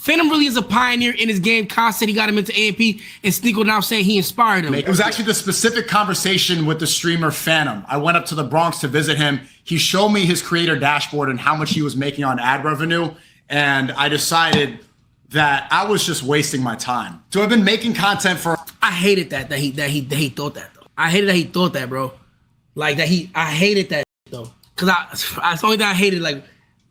Phantom really is a pioneer in his game. Kaz said he got him into AMP, and Sneako now saying he inspired him. It was actually the specific conversation with the streamer Phantom. I went up to the Bronx to visit him. He showed me his creator dashboard and how much he was making on ad revenue, and I decided that I was just wasting my time. So I've been making content for. I hated that he thought that though. I hated that he thought that, bro. Like that I hated that though, cause I the only thing I hated like.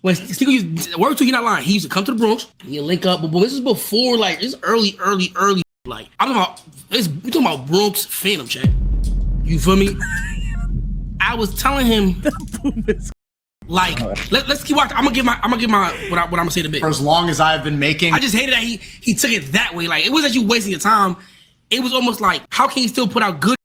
When Sneako used word to, he not lying. He used to come to the Bronx, he'd link up, but this is before like this early. Like I'm talking about we talking about Bronx Phantom chat. You feel me? I was telling him like let's keep watching. I'm gonna give my what I'm gonna say in a bit. For as long as I've been making, I just hated that he took it that way. Like it wasn't you wasting your time. It was almost like how can you still put out good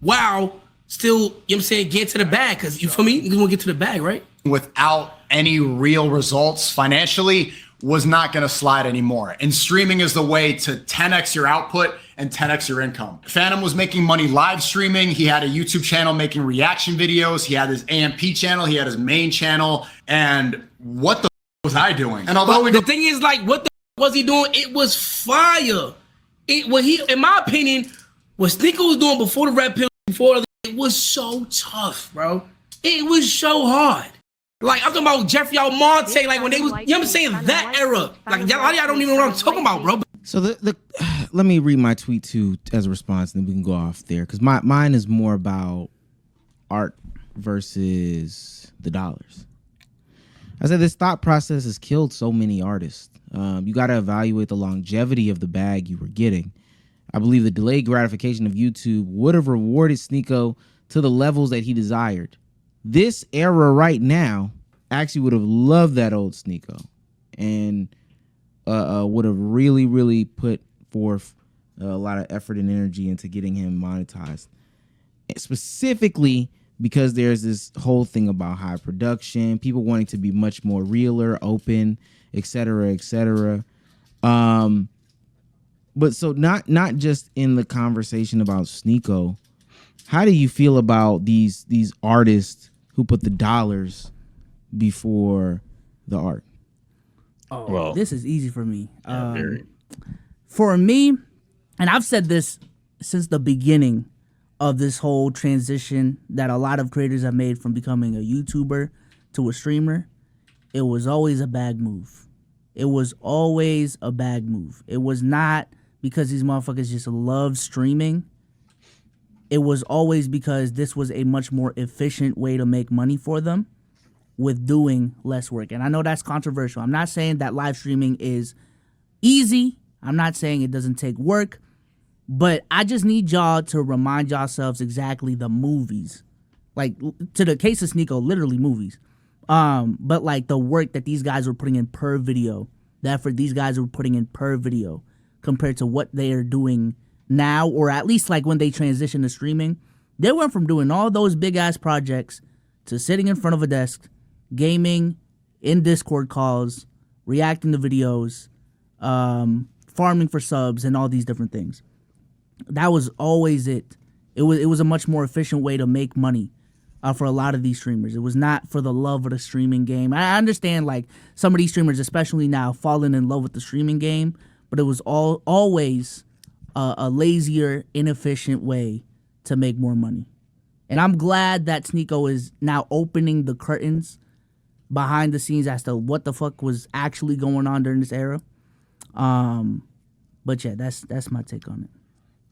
while still, you know what I'm saying, get to the bag? Cause you feel me? You wanna get to the bag, right? Without any real results financially was not going to slide anymore. And streaming is the way to 10x your output and 10x your income. Phantom was making money live streaming. He had a YouTube channel making reaction videos. He had his AMP channel. He had his main channel. And what the was I doing? And although the thing is, like, what the was he doing? It was fire. In my opinion, what Sneako was doing before the red pill, it was so tough, bro. It was so hard. Like, I'm talking about Jeffrey Almonte, like when they was, you know what I'm saying, that era. Like, a lot of y'all don't even know what I'm talking about, bro. So let me read my tweet too as a response, and then we can go off there. Because mine is more about art versus the dollars. I said this thought process has killed so many artists. You got to evaluate the longevity of the bag you were getting. I believe the delayed gratification of YouTube would have rewarded Sneako to the levels that he desired. This era right now actually would have loved that old Sneako and would have really, really put forth a lot of effort and energy into getting him monetized. Specifically because there's this whole thing about high production, people wanting to be much more realer, open, et cetera, et cetera. But so not just in the conversation about Sneako, how do you feel about these artists who put the dollars before the art? Oh, well, this is easy for me. For me, and I've said this since the beginning of this whole transition that a lot of creators have made from becoming a YouTuber to a streamer, it was always a bag move. It was always a bag move. It was not because these motherfuckers just love streaming. It was always because this was a much more efficient way to make money for them with doing less work. And I know that's controversial. I'm not saying that live streaming is easy. I'm not saying it doesn't take work. But I just need y'all to remind yourselves exactly the movies. Like, to the case of Sneako, literally movies. But, like, the work that these guys were putting in per video, the effort these guys were putting in per video compared to what they are doing now, or at least like when they transition to streaming. They went from doing all those big ass projects to sitting in front of a desk, gaming, in Discord calls, reacting to videos, farming for subs, and all these different things. That was always it. It was a much more efficient way to make money for a lot of these streamers. It was not for the love of the streaming game. I understand like some of these streamers, especially now, falling in love with the streaming game, but it was always a lazier, inefficient way to make more money. And I'm glad that Sneako is now opening the curtains behind the scenes as to what the fuck was actually going on during this era. But yeah, that's my take on it.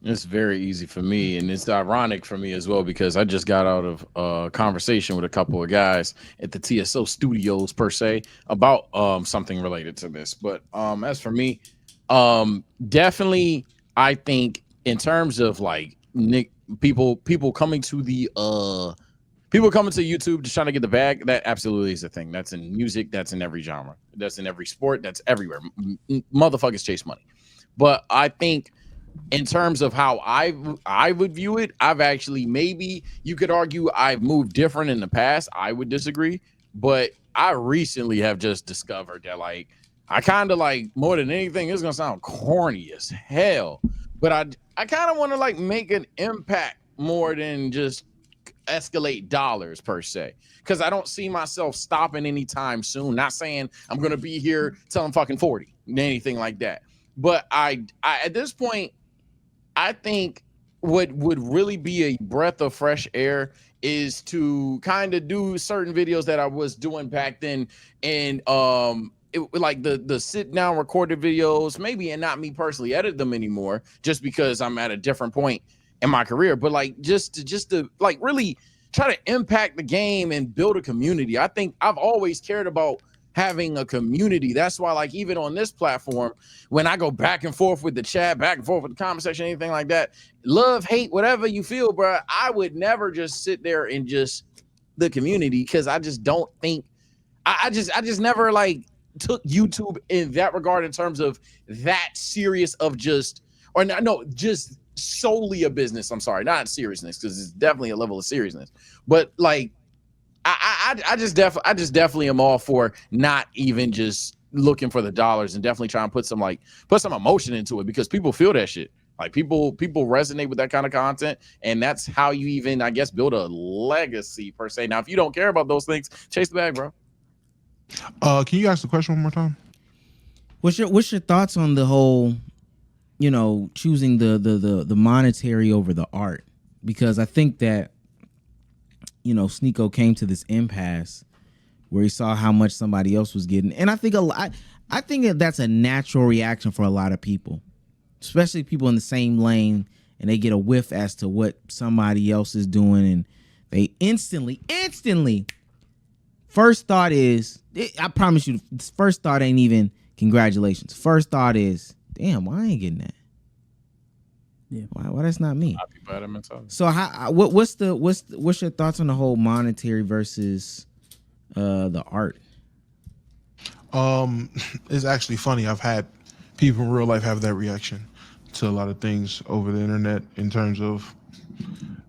It's very easy for me, and it's ironic for me as well because I just got out of a conversation with a couple of guys at the TSO studios per se about something related to this. But as for me, definitely I think in terms of like people coming to the people coming to YouTube just trying to get the bag, that absolutely is a thing. That's in music, that's in every genre, that's in every sport, that's everywhere. Motherfuckers chase money. But I think in terms of how I would view it, I've actually, maybe you could argue I've moved different in the past. I would disagree, but I recently have just discovered that like I kind of like, more than anything, it's gonna sound corny as hell, but I kind of want to like make an impact more than just escalate dollars per se, because I don't see myself stopping anytime soon. Not saying I'm gonna be here till I'm fucking 40. anything like that. But I at this point, I think what would really be a breath of fresh air is to kind of do certain videos that I was doing back then, and like the sit down recorded videos, maybe, and not me personally edit them anymore, just because I'm at a different point in my career. But like just to like really try to impact the game and build a community. I think I've always cared about having a community. That's why, like, even on this platform, when I go back and forth with the chat, back and forth with the comment section, anything like that, love, hate, whatever you feel, bro, I would never just sit there and just the community, because I just don't think I just never like took YouTube in that regard, in terms of that serious of just, or no, just solely a business. I'm sorry, not seriousness, because it's definitely a level of seriousness, but like I just definitely am all for not even just looking for the dollars, and definitely try and put some emotion into it, because people feel that shit. Like people resonate with that kind of content, and that's how you even, I guess, build a legacy per se. Now, if you don't care about those things, chase the bag, bro. Can you ask the question one more time? What's your thoughts on the whole, choosing the monetary over the art? Because I think that, Sneako came to this impasse where he saw how much somebody else was getting, and I think that that's a natural reaction for a lot of people, especially people in the same lane, and they get a whiff as to what somebody else is doing, and they instantly, first thought is, I promise you, first thought ain't even congratulations. First thought is, damn, why I ain't getting that? Yeah, why that's not me? So what's your thoughts on the whole monetary versus the art? It's actually funny. I've had people in real life have that reaction to a lot of things over the internet in terms of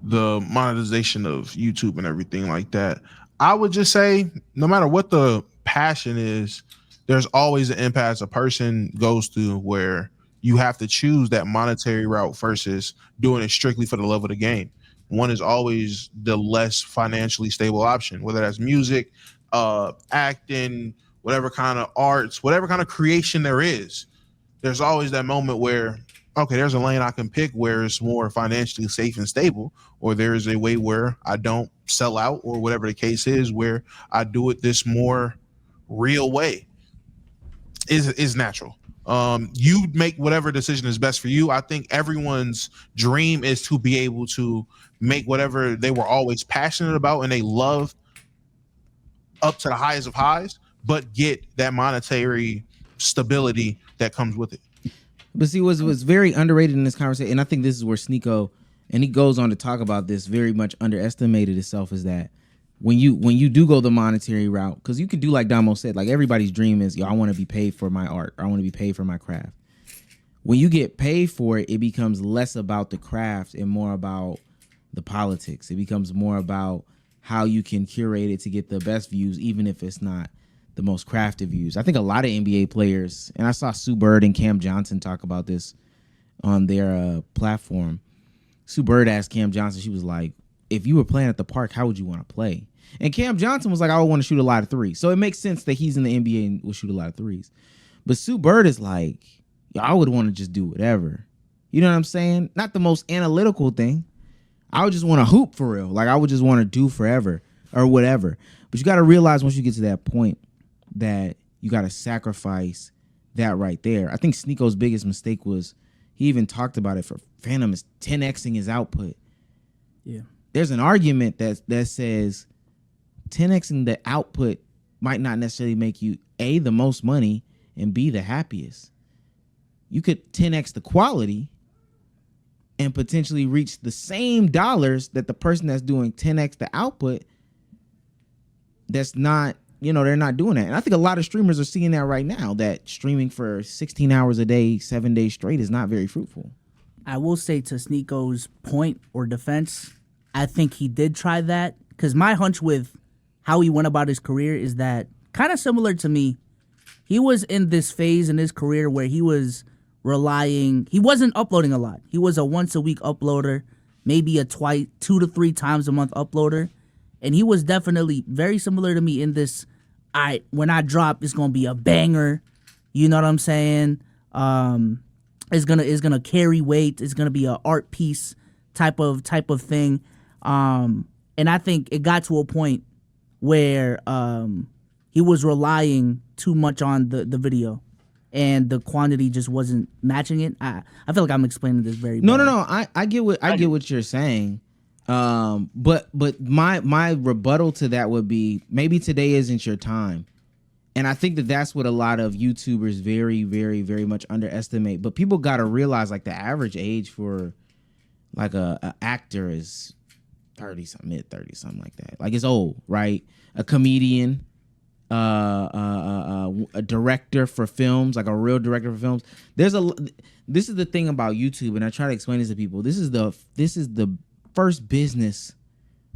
the monetization of YouTube and everything like that. I would just say, no matter what the passion is, there's always an impasse a person goes through where you have to choose that monetary route versus doing it strictly for the love of the game. One is always the less financially stable option, whether that's music, acting, whatever kind of arts, whatever kind of creation there is. There's always that moment where, okay, there's a lane I can pick where it's more financially safe and stable, or there is a way where I don't sell out, or whatever the case is, where I do it this more real way. Is natural. You make whatever decision is best for you. I think everyone's dream is to be able to make whatever they were always passionate about and they love up to the highest of highs, but get that monetary stability that comes with it. But see, was very underrated in this conversation, and I think this is where Sneako, and he goes on to talk about this, very much underestimated itself, is that when you do go the monetary route, because you could do like Damo said, like everybody's dream is, I want to be paid for my art, or I want to be paid for my craft. When you get paid for it, it becomes less about the craft and more about the politics. It becomes more about how you can curate it to get the best views, even if it's not the most crafted views. I think a lot of NBA players, and I saw Sue Bird and Cam Johnson talk about this on their platform. Sue Bird asked Cam Johnson, she was like, if you were playing at the park, how would you want to play? And Cam Johnson was like, I would want to shoot a lot of threes. So it makes sense that he's in the NBA and will shoot a lot of threes. But Sue Bird is like, I would want to just do whatever. You know what I'm saying? Not the most analytical thing. I would just want to hoop for real. Like I would just want to do forever or whatever. But you got to realize once you get to that point that you got to sacrifice that right there. I think Sneako's biggest mistake was he even talked about it for Phantom is 10xing his output. Yeah. There's an argument that says 10xing the output might not necessarily make you A, the most money, and B, the happiest. You could 10x the quality and potentially reach the same dollars that the person that's doing 10x the output that's not, they're not doing that. And I think a lot of streamers are seeing that right now, that streaming for 16 hours a day, 7 days straight is not very fruitful. I will say, to Sneako's point or defense, I think he did try that, because my hunch with how he went about his career is that kind of similar to me. He was in this phase in his career where he was he wasn't uploading a lot. He was a once a week uploader, maybe a 2 to 3 times a month uploader. And he was definitely very similar to me in this, when I drop, it's going to be a banger. You know what I'm saying? Is gonna carry weight. It's gonna be an art piece type of thing. And I think it got to a point where he was relying too much on the video, and the quantity just wasn't matching it. I feel like I'm explaining this very No. bad. I get what you're saying. But my rebuttal to that would be maybe today isn't your time. And I think that's what a lot of YouTubers very, very, very much underestimate. But people got to realize, like, the average age for like a actor is 30 something, mid 30 something like that. Like, it's old, right? A comedian, a director for films, like a real director for films. This is the thing about YouTube, and I try to explain this to people. This is the first business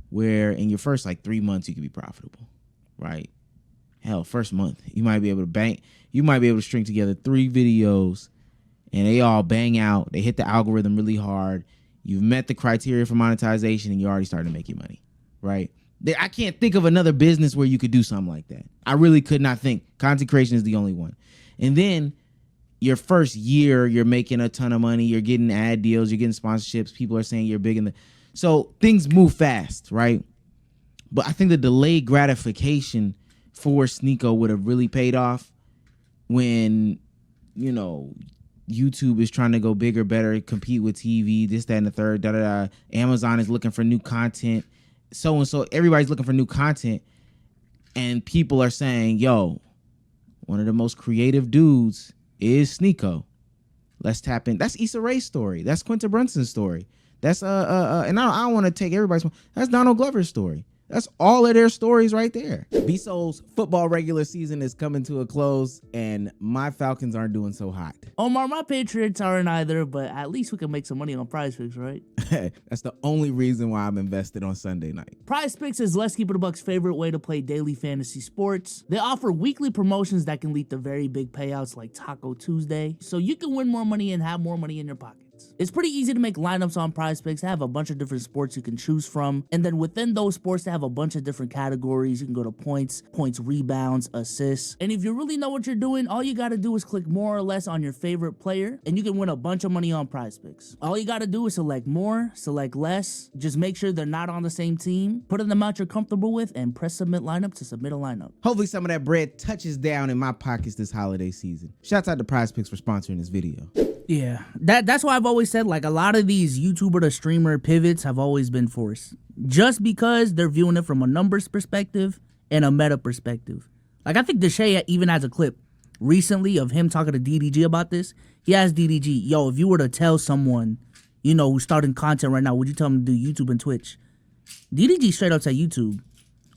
where in your first like 3 months you can be profitable, right? Hell, first month you might be able to string together 3 videos and they all bang out. They hit the algorithm really hard. You've met the criteria for monetization and you're already starting to make your money, right? I can't think of another business where you could do something like that. I really could not think. Content creation is the only one. And then your first year, you're making a ton of money. You're getting ad deals. You're getting sponsorships. People are saying you're big so things move fast, right? But I think the delayed gratification for Sneako would have really paid off when, you know, YouTube is trying to go bigger, better, compete with TV, this, that, and the third, Amazon is looking for new content. So everybody's looking for new content. And people are saying, yo, one of the most creative dudes is Sneako. Let's tap in. That's Issa Rae's story. That's Quinta Brunson's story. That's and I don't want to take everybody's. That's Donald Glover's story. That's all of their stories right there. B-Soul's football regular season is coming to a close, and my Falcons aren't doing so hot. Omar, my Patriots aren't either, but at least we can make some money on Prize Picks, right? That's the only reason why I'm invested on Sunday night. Prize Picks is Let's Keep It a Buck's favorite way to play daily fantasy sports. They offer weekly promotions that can lead to very big payouts like Taco Tuesday, so you can win more money and have more money in your pocket. It's pretty easy to make lineups on Prize Picks. They have a bunch of different sports you can choose from. And then within those sports, they have a bunch of different categories. You can go to points, rebounds, assists. And if you really know what you're doing, all you got to do is click more or less on your favorite player, and you can win a bunch of money on Prize Picks. All you got to do is select more, select less. Just make sure they're not on the same team. Put in the amount you're comfortable with and press submit lineup to submit a lineup. Hopefully some of that bread touches down in my pockets this holiday season. Shouts out to Prize Picks for sponsoring this video. Yeah, that's why I've always said, like, a lot of these YouTuber to streamer pivots have always been forced. Just because they're viewing it from a numbers perspective and a meta perspective. Like, I think Deshae even has a clip recently of him talking to DDG about this. He asked DDG, yo, if you were to tell someone, you know, who's starting content right now, would you tell them to do YouTube and Twitch? DDG straight up said YouTube.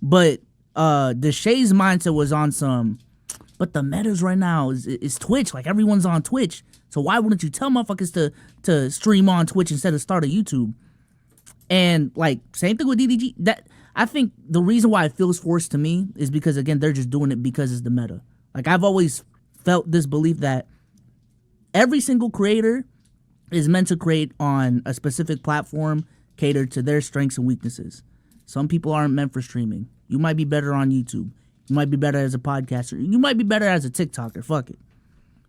But Deshae's mindset was on some, but the metas right now is Twitch. Like, everyone's on Twitch. So why wouldn't you tell motherfuckers to stream on Twitch instead of start a YouTube? And, like, same thing with DDG. That I think the reason why it feels forced to me is because, again, they're just doing it because it's the meta. Like, I've always felt this belief that every single creator is meant to create on a specific platform catered to their strengths and weaknesses. Some people aren't meant for streaming. You might be better on YouTube. You might be better as a podcaster. You might be better as a TikToker. Fuck it.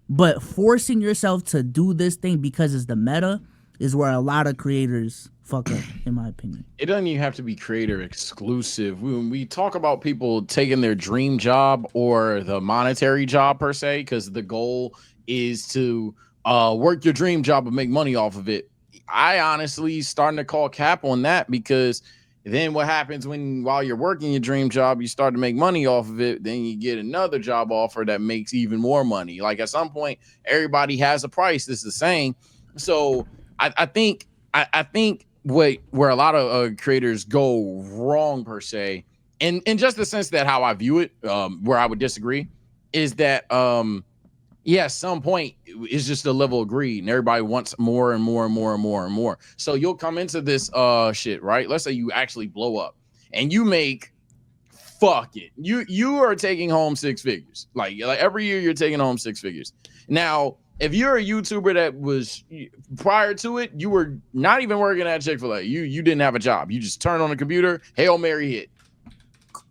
But forcing yourself to do this thing because it's the meta is where a lot of creators fuck up, in my opinion. It doesn't even have to be creator exclusive. When we talk about people taking their dream job or the monetary job per se, because the goal is to work your dream job and make money off of it. I honestly starting to call cap on that, because then what happens while you're working your dream job, you start to make money off of it. Then you get another job offer that makes even more money. Like, at some point, everybody has a price. It's the same. So I think where a lot of creators go wrong per se, and in just the sense that how I view it, where I would disagree, is that at some point it's just a level of greed, and everybody wants more and more and more and more and more. So you'll come into this shit, right? Let's say you actually blow up and you make, fuck it, you are taking home 6 figures. Like every year you're taking home 6 figures. Now, if you're a YouTuber that was prior to it, you were not even working at Chick-fil-A. You didn't have a job. You just turned on the computer, Hail Mary hit.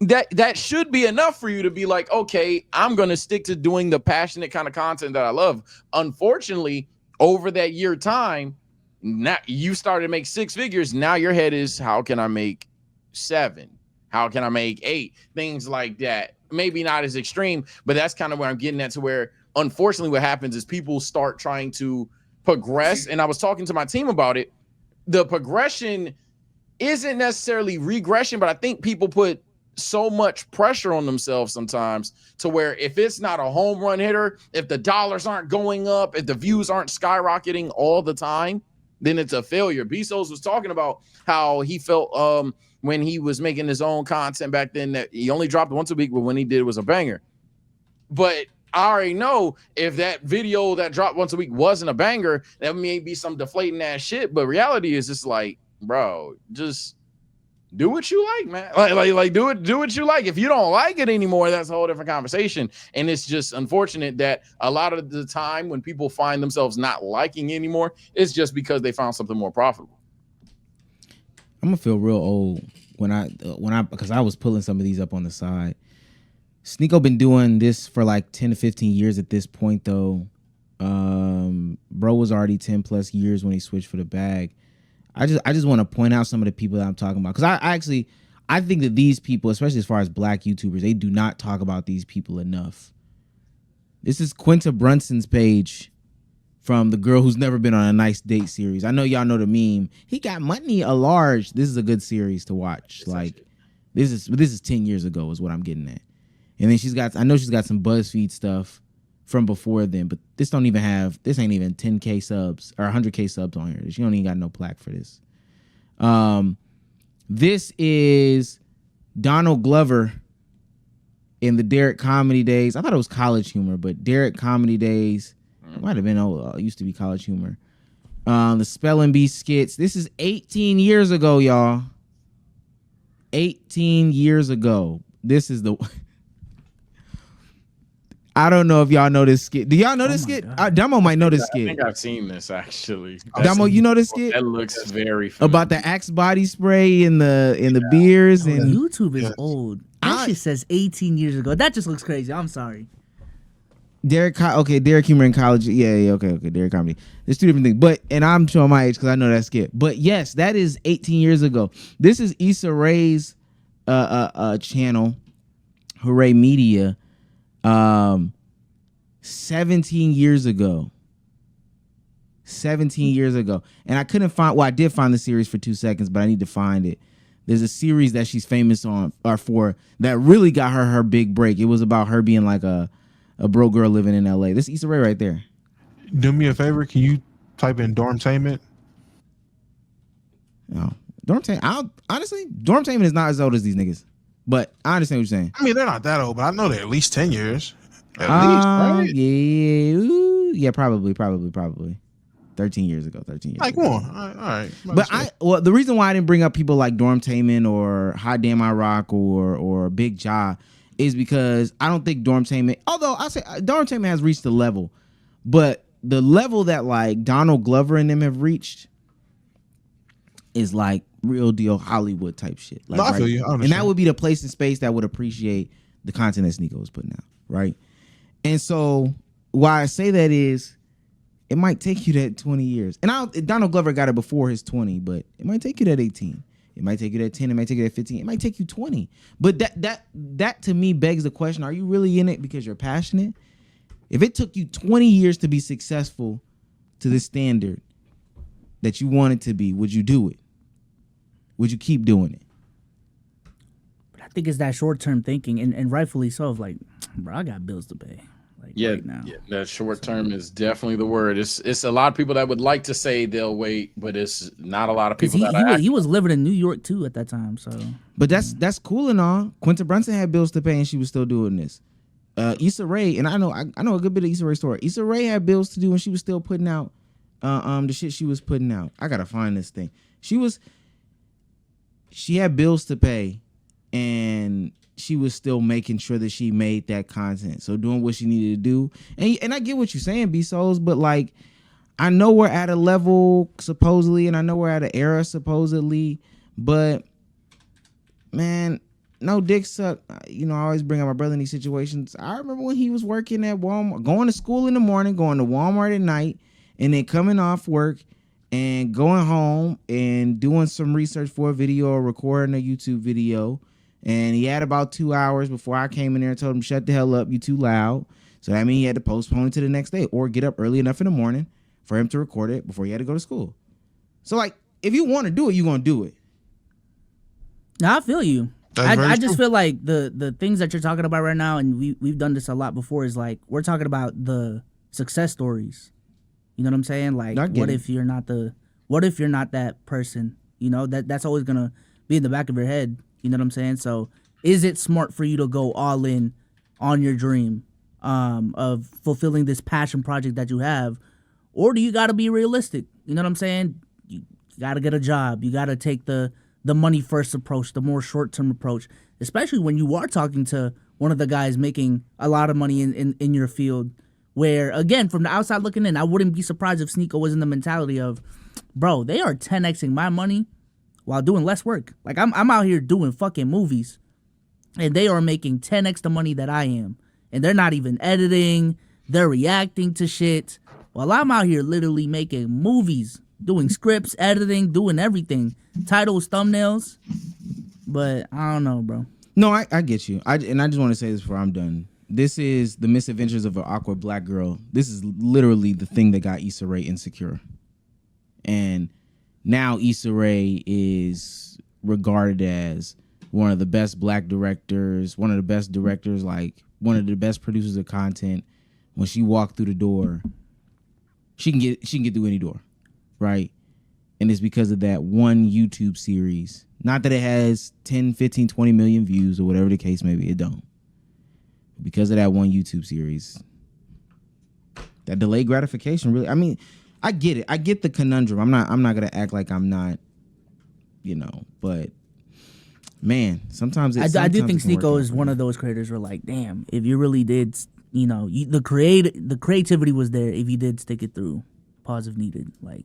that should be enough for you to be like, okay, I'm going to stick to doing the passionate kind of content that I love. Unfortunately, over that year time, now you started to make 6 figures. Now your head is, how can I make 7? How can I make 8? Things like that. Maybe not as extreme, but that's kind of where I'm getting at, to where unfortunately what happens is people start trying to progress. And I was talking to my team about it. The progression isn't necessarily regression, but I think people put so much pressure on themselves sometimes to where if it's not a home run hitter, if the dollars aren't going up, if the views aren't skyrocketing all the time, then it's a failure. Bezos was talking about how he felt when he was making his own content back then, that he only dropped once a week, but when he did, it was a banger. But I already know if that video that dropped once a week wasn't a banger, that may be some deflating ass shit. But reality is just like, bro, just do what you like, man. Like do what you like. If you don't like it anymore, that's a whole different conversation. And it's just unfortunate that a lot of the time when people find themselves not liking anymore, it's just because they found something more profitable. I'm gonna feel real old when I because I was pulling some of these up on the side. Sneako been doing this for like 10 to 15 years at this point, though. Bro was already 10 plus years when he switched for the bag. I just want to point out some of the people that I'm talking about, because I think that these people, especially as far as black YouTubers, they do not talk about these people enough. This is Quinta Brunson's page from The Girl Who's Never Been on a Nice Date series. I know y'all know the meme. He got money a large. This is a good series to watch. Like this is 10 years ago is what I'm getting at. And then I know she's got some BuzzFeed stuff from before then, but this ain't even 10K subs or 100K subs on here. She don't even got no plaque for this. This is Donald Glover in the Derek Comedy Days. I thought it was College Humor, but Derek Comedy Days, it might have been, it used to be College Humor. The Spelling Bee skits. This is 18 years ago, y'all. 18 years ago. This is the... I don't know if y'all know this skit. Do y'all know this skit? Damo might know this skit. I think I've seen this actually. Damo, you know this skit? That looks very familiar. About the Axe body spray in the beers and YouTube is old. That shit says 18 years ago. That just looks crazy. I'm sorry. Derek Humor in college. Yeah, okay, Derek Comedy. There's two different things. But and I'm showing my age because I know that skit. But yes, that is 18 years ago. This is Issa Rae's channel, Hooray Media. 17 years ago. 17 years ago. And I couldn't find, I did find the series for 2 seconds, but I need to find it. There's a series that she's famous on or for that really got her big break. It was about her being like a broke girl living in LA. This is Issa Rae right there. Do me a favor, can you type in Dormtainment? No. Dormtainment is not as old as these niggas. But I understand what you're saying. I mean, they're not that old, but I know they're at least 10 years. At least, right? Yeah. Ooh, yeah, probably. 13 years ago. Like, come on. All right. But the reason why I didn't bring up people like Dormtainment or Hot Damn I Rock or Big Ja is because I don't think Dormtainment, although I say Dormtainment has reached the level, but the level that like Donald Glover and them have reached is like real deal Hollywood type shit. Like, no, I feel you. I and that would be the place and space that would appreciate the content that Sneako was putting out, right? And so why I say that is it might take you that 20 years. And Donald Glover got it before his 20, but it might take you that 18. It might take you that 10. It might take you that 15. It might take you 20. But that to me begs the question, are you really in it because you're passionate? If it took you 20 years to be successful to the standard that you want it to be, would you do it? Would you keep doing it? But I think it's that short-term thinking, and rightfully so, of like, bro, I got bills to pay. Right now. Yeah, that short term is definitely the word. It's a lot of people that would like to say they'll wait, but it's not a lot of people. He was living in New York too at that time, so. But that's cool and all. Quinta Brunson had bills to pay, and she was still doing this. Issa Rae, and I know a good bit of Issa Rae's story. Issa Rae had bills to do, and she was still putting out the shit she was putting out. I gotta find this thing. She had bills to pay, and she was still making sure that she made that content. So doing what she needed to do. And I get what you're saying, B-Souls, but like, I know we're at a level supposedly, and I know we're at an era supposedly, but man, no dick suck. You know, I always bring up my brother in these situations. I remember when he was working at Walmart, going to school in the morning, going to Walmart at night, and then coming off work and going home and doing some research for a video or recording a YouTube video. And he had about 2 hours before I came in there and told him, shut the hell up, you too loud. So that means he had to postpone it to the next day or get up early enough in the morning for him to record it before he had to go to school. So, like, if you want to do it, you're going to do it. Now, I feel you. I just feel like the things that you're talking about right now, and we've done this a lot before, is like we're talking about the success stories. You know what I'm saying? Like, what if you're not that person? You know, that's always gonna be in the back of your head. You know what I'm saying? So, is it smart for you to go all in on your dream of fulfilling this passion project that you have, or do you got to be realistic? You know what I'm saying? You got to get a job. You got to take the money first approach, the more short-term approach, especially when you are talking to one of the guys making a lot of money in your field, where, again, from the outside looking in, I wouldn't be surprised if Sneako was in the mentality of, bro, they are 10xing my money while doing less work. Like, I'm out here doing fucking movies, and they are making 10x the money that I am, and they're not even editing, they're reacting to shit, while I'm out here literally making movies, doing scripts, editing, doing everything, titles, thumbnails. But I don't know, bro. No, I get you. I just want to say this before I'm done. This is The Misadventures of an Awkward Black Girl. This is literally the thing that got Issa Rae insecure. And now Issa Rae is regarded as one of the best black directors, one of the best directors, like one of the best producers of content. When she walked through the door, she can get through any door. Right? And it's because of that one YouTube series. Not that it has 10, 15, 20 million views or whatever the case may be. It don't. Because of that one YouTube series. That delayed gratification really, I mean, I get it. I get the conundrum. I'm not gonna act like I'm not, but man, sometimes I do think Sneako is one of those creators where, like, damn, if you really did, the creativity was there if you did stick it through. Pause if needed. Like,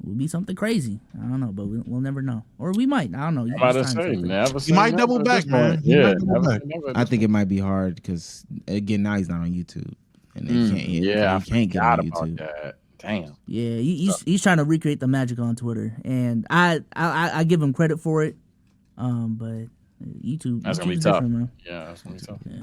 it would be something crazy. I don't know, but we'll never know. Or we might. I don't know. I'm about to say, never. He might double back, man. Yeah, never. I think it might be hard because, again, now he's not on YouTube. And they can't get on YouTube. That. Damn. Yeah, he's trying to recreate the magic on Twitter. And I give him credit for it. But YouTube. That's going to be tough. Yeah, that's going to be tough. Yeah.